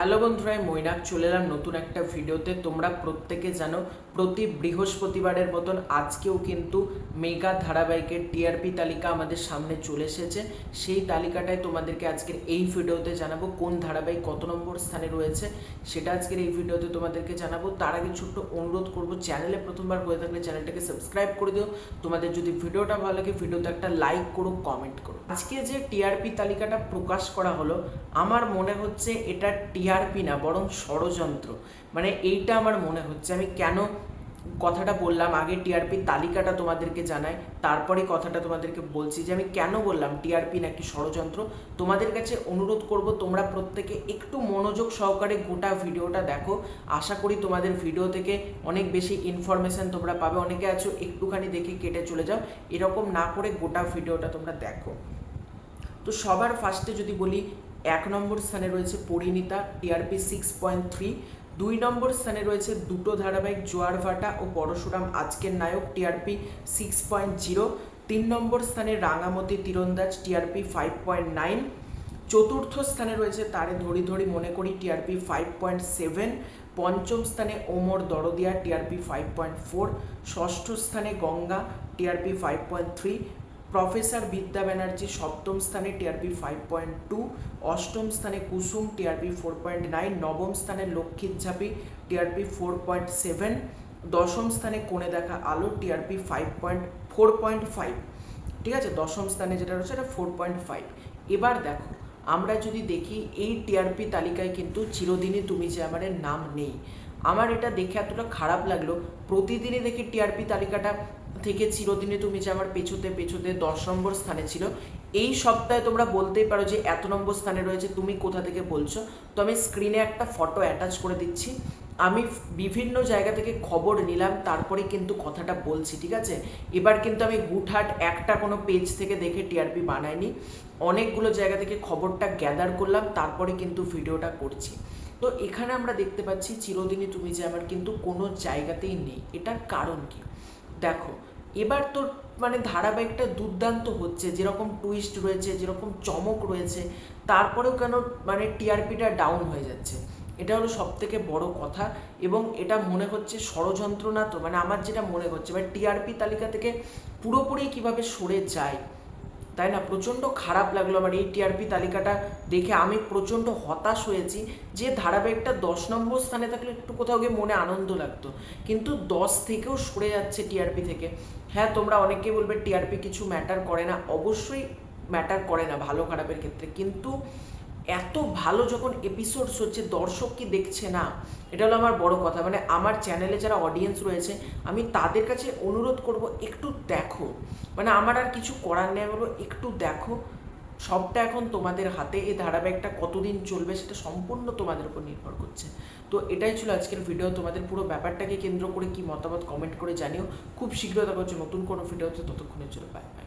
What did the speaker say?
Hello বন্ধুরা, মৈনাক চলে এলাম নতুন একটা ভিডিওতে। তোমরা প্রত্যেকে জানো প্রতি বৃহস্পতিবারের মতন আজকেও কিন্তু মেগা ধারাবাহিকের টিআরপি তালিকা আমাদের সামনে চলে এসেছে। সেই তালিকাটায় তোমাদেরকে আজকের এই ভিডিওতে জানাবো কোন ধারাবাহিক কত নম্বর স্থানে রয়েছে, সেটা আজকের এই ভিডিওতে তোমাদেরকে জানাবো। তার আগে ছোট্ট অনুরোধ করবো, চ্যানেলে প্রথমবার হয়ে থাকলে চ্যানেলটাকে সাবস্ক্রাইব করে দিও। তোমাদের যদি ভিডিওটা ভালো লাগে ভিডিওতে একটা লাইক করো, কমেন্ট করো। আজকে যে টিআরপি তালিকাটা প্রকাশ করা হলো, আমার মনে হচ্ছে এটা টিআরপি না বরং ষড়যন্ত্র। মানে এইটা আমার মনে হচ্ছে। আমি কেন কথাটা বললাম, আগে টিআরপি তালিকাটা তোমাদেরকে জানাই, তারপরে কথাটা তোমাদেরকে বলছি যে আমি কেন বললাম টিআরপি নাকি ষড়যন্ত্র। তোমাদের কাছে অনুরোধ করব, তোমরা প্রত্যেকে একটু মনোযোগ সহকারে গোটা ভিডিওটা দেখো। আশা করি তোমাদের ভিডিও থেকে অনেক বেশি ইনফরমেশন তোমরা পাবে। অনেকে আছো একটুখানি দেখে কেটে চলে যাও, এরকম না করে গোটা ভিডিওটা তোমরা দেখো। তো সবার ফার্স্টে যদি বলি, 1 নম্বর স্থানে রয়েছে পরিণীতা, টিআরপি 6.3। 2 নম্বর স্থানে রয়েছে দুটো ধারাবাহিক, জোয়ার ভাটা ও পরশুরাম আজকের নায়ক, টিআরপি 6.0। 3 নম্বর স্থানে রাঙামতি তীরন্দাজ, টিআরপি 5.9। চতুর্থ স্থানে রয়েছে তারে ধরি ধরি মনে করি, টিআরপি 5.7। পঞ্চম স্থানে ওমর দরদিয়া, টিআরপি 5.4। ষষ্ঠ স্থানে গঙ্গা, টিআরপি 5.3। প্রফেসর বিদ্যা ব্যানার্জি সপ্তম স্থানে, টিআরপি 5.2। অষ্টম স্থানে কুসুম, টিআরপি 4.9। নবম স্থানে লক্ষ্মীর ঝাঁপি, টিআরপি 4.7। দশম স্থানে কোণে দেখা আলো, টিআরপি 4.5। ঠিক আছে, দশম স্থানে যেটা রয়েছে এটা 4.5। এবার দেখো, আমরা যদি দেখি এই টিআরপি তালিকায় কিন্তু চিরদিনই তুমি যে আমাদের নাম নেই। আমার এটা দেখে এতটা খারাপ লাগলো। প্রতিদিনই দেখি টিআরপি তালিকাটা থেকে চিরদিনে তুমি যে আমার পেছোতে পেছোতে 10 নম্বর স্থানে ছিল। এই সপ্তাহে তোমরা বলতেই পারো যে এত নম্বর স্থানে রয়েছে, তুমি কোথা থেকে বলছো। তো আমি স্ক্রিনে একটা ফটো অ্যাটাচ করে দিচ্ছি। আমি বিভিন্ন জায়গা থেকে খবর নিলাম, তারপরে কিন্তু কথাটা বলছি, ঠিক আছে। এবার কিন্তু আমি হুটহাট একটা কোনো পেজ থেকে দেখে টিআরপি বানাইনি, অনেকগুলো জায়গা থেকে খবরটা গ্যাদার করলাম, তারপরে কিন্তু ভিডিওটা করছি। তো এখানে আমরা দেখতে পাচ্ছি চিরদিনই তুমি যে আমার কিন্তু কোনো জায়গাতেই নেই। এটার কারণ কি দেখো, এবার তোর মানে ধারাবাহিকটা দুর্দান্ত হচ্ছে, যেরকম টুইস্ট রয়েছে, যেরকম চমক রয়েছে, তারপরেও কেন মানে টিআরপিটা ডাউন হয়ে যাচ্ছে। এটা হলো সব থেকে বড় কথা। এবং এটা মনে হচ্ছে ষড়যন্ত্র না তো, মানে আমার যেটা মনে হচ্ছে মানে টিআরপি তালিকা থেকে পুরোপুরি কিভাবে সরে যায়, তাই না। প্রচণ্ড খারাপ লাগলো আমার এই টিআরপি তালিকাটা দেখে। আমি প্রচণ্ড হতাশ হয়েছি যে ধারাবাহিকটা 10 নম্বর স্থানে থাকলে একটু কোথাও গিয়ে মনে আনন্দ লাগতো, কিন্তু 10 থেকেও সরে যাচ্ছে টিআরপি থেকে। হ্যাঁ, তোমরা অনেকেই বলবে টিআরপি কিছু ম্যাটার করে না, অবশ্যই ম্যাটার করে না ভালো খারাপের ক্ষেত্রে, কিন্তু এত ভালো যখন এপিসোডস হচ্ছে দর্শক কি দেখছে না, এটা হলো আমার বড় কথা। মানে আমার চ্যানেলে যারা অডিয়েন্স রয়েছে, আমি তাদের কাছে অনুরোধ করব একটু দেখো। মানে আমার আর কিছু করার নেই, বলো একটু দেখো। সবটা এখন তোমাদের হাতে। এই ধারাবাহিকটা কতদিন চলবে সেটা সম্পূর্ণ তোমাদের উপর নির্ভর করছে। তো এটাই ছিল আজকের ভিডিও। তোমাদের পুরো ব্যাপারটাকে কেন্দ্র করে কি মতামত কমেন্ট করে জানিও। খুব শীঘ্র দেখা হচ্ছে নতুন কোনো ভিডিওতে, ততক্ষণের জন্য বাই বাই।